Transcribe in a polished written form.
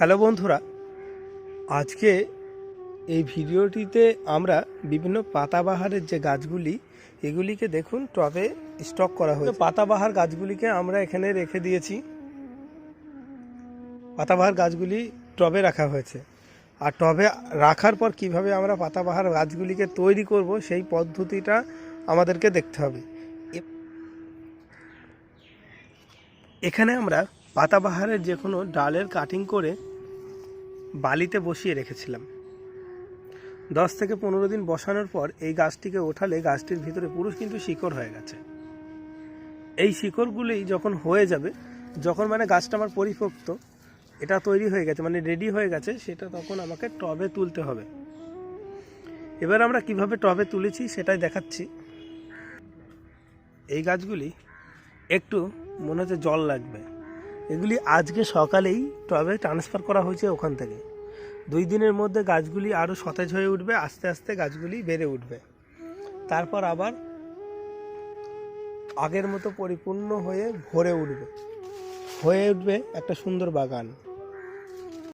Hello বন্ধুরা, আজকে এই ভিডিওটিতে আমরা বিভিন্ন পাতাবাহারের যে গাছগুলি এগুলিকে দেখুন টবে স্টক করা হয়েছে। পাতাবাহার গাছগুলিকে আমরা এখানে রেখে দিয়েছি। পাতাবাহার গাছগুলি টবে রাখা হয়েছে, আর টবে রাখার পর কিভাবে আমরা পাতাবাহার গাছগুলিকে তৈরি করব সেই পদ্ধতিটা আমাদেরকে দেখতে হবে। এখানে আমরা পাতাবাহারের যে কোনো ডালের কাটিং করে বালিতে বসিয়ে রেখেছিলাম। 10 থেকে 15 দিন বসানোর পর এই গাছটিকে ওঠালে গাছটির ভিতরে পুরো কিন্তু শিকড় হয়ে গেছে। এই শিকড়গুলি যখন হয়ে যাবে, যখন মানে গাছটা আমার পরিপক্ত, এটা তৈরি হয়ে গেছে মানে রেডি হয়ে গেছে, সেটা তখন আমাকে টবে তুলতে হবে। এবার আমরা কিভাবে টবে তুলেছি সেটাই দেখাচ্ছি। এই গাছগুলি একটু মনে হচ্ছে জল লাগবে, এগুলি আজকে সকালেই টবে ট্রান্সফার করা হয়েছে ওখান থেকে। 2 দিনের মধ্যে গাছগুলি আরও সতেজ হয়ে উঠবে, আস্তে আস্তে গাছগুলি বেড়ে উঠবে, তারপর আবার আগের মতো পরিপূর্ণ হয়ে ভরে উঠবে একটা সুন্দর বাগান।